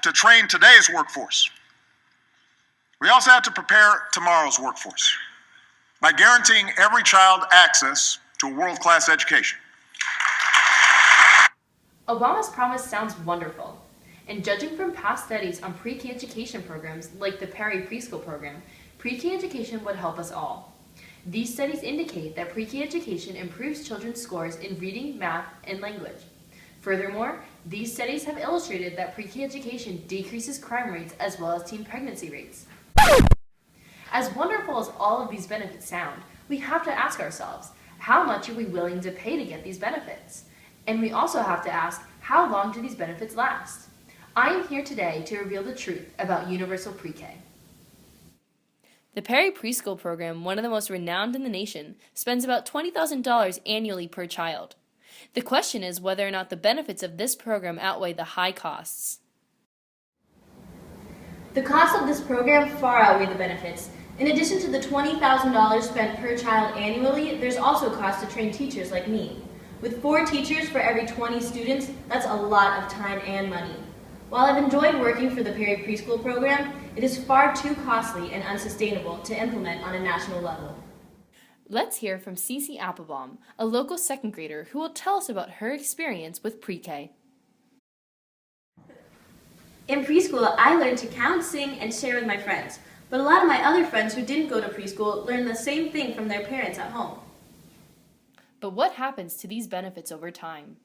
to train today's workforce. We also have to prepare tomorrow's workforce by guaranteeing every child access to a world-class education. Obama's promise sounds wonderful, and judging from past studies on pre-K education programs like the Perry Preschool program, pre-K education would help us all. These studies indicate that pre-K education improves children's scores in reading, math, and language. Furthermore, these studies have illustrated that pre-K education decreases crime rates as well as teen pregnancy rates. As wonderful as all of these benefits sound, we have to ask ourselves, how much are we willing to pay to get these benefits? And we also have to ask, how long do these benefits last? I am here today to reveal the truth about universal pre-K. The Perry Preschool program, one of the most renowned in the nation, spends about $20,000 annually per child. The question is whether or not the benefits of this program outweigh the high costs. The costs of this program far outweigh the benefits. In addition to the $20,000 spent per child annually, there's also cost to train teachers like me. With 4 teachers for every 20 students, that's a lot of time and money. While I've enjoyed working for the Perry Preschool program, it is far too costly and unsustainable to implement on a national level. Let's hear from Cece Applebaum, a local second grader who will tell us about her experience with pre-K. In preschool, I learned to count, sing, and share with my friends. But a lot of my other friends who didn't go to preschool learned the same thing from their parents at home. But what happens to these benefits over time?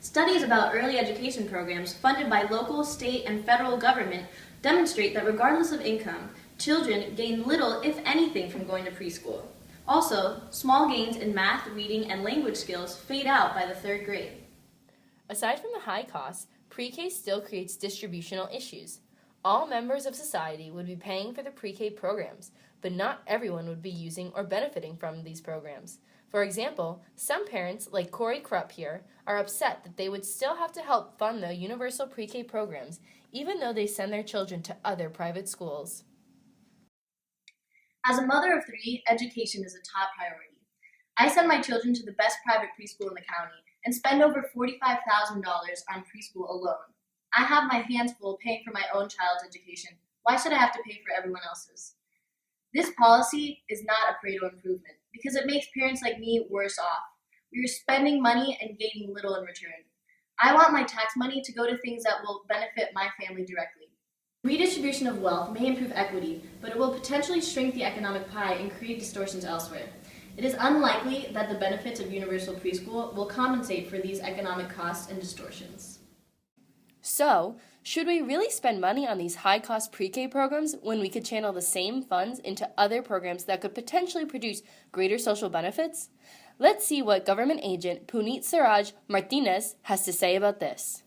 Studies about early education programs funded by local, state, and federal government demonstrate that regardless of income, children gain little, if anything, from going to preschool. Also, small gains in math, reading, and language skills fade out by the 3rd grade. Aside from the high costs, pre-K still creates distributional issues. All members of society would be paying for the pre-K programs, but not everyone would be using or benefiting from these programs. For example, some parents, like Corey Krupp here, are upset that they would still have to help fund the universal pre-K programs, even though they send their children to other private schools. As a mother of 3, education is a top priority. I send my children to the best private preschool in the county and spend over $45,000 on preschool alone. I have my hands full paying for my own child's education. Why should I have to pay for everyone else's? This policy is not a Pareto improvement because it makes parents like me worse off. We are spending money and gaining little in return. I want my tax money to go to things that will benefit my family directly. Redistribution of wealth may improve equity, but it will potentially shrink the economic pie and create distortions elsewhere. It is unlikely that the benefits of universal preschool will compensate for these economic costs and distortions. So, should we really spend money on these high-cost pre-K programs when we could channel the same funds into other programs that could potentially produce greater social benefits? Let's see what government agent Puneet Siraj Martinez has to say about this.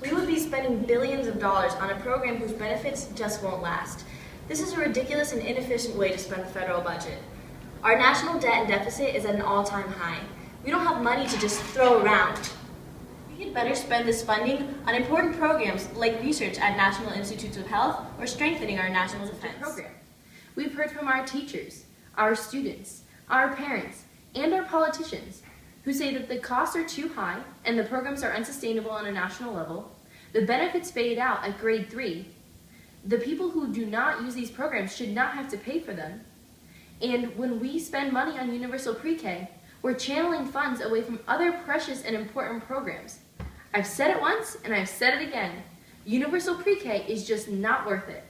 We would be spending billions of dollars on a program whose benefits just won't last. This is a ridiculous and inefficient way to spend the federal budget. Our national debt and deficit is at an all-time high. We don't have money to just throw around. We could better spend this funding on important programs like research at National Institutes of Health or strengthening our national defense program. We've heard from our teachers, our students, our parents, and our politicians who say that the costs are too high and the programs are unsustainable on a national level, the benefits fade out at grade 3, the people who do not use these programs should not have to pay for them, and when we spend money on universal pre-K, we're channeling funds away from other precious and important programs. I've said it once and I've said it again. Universal pre-K is just not worth it.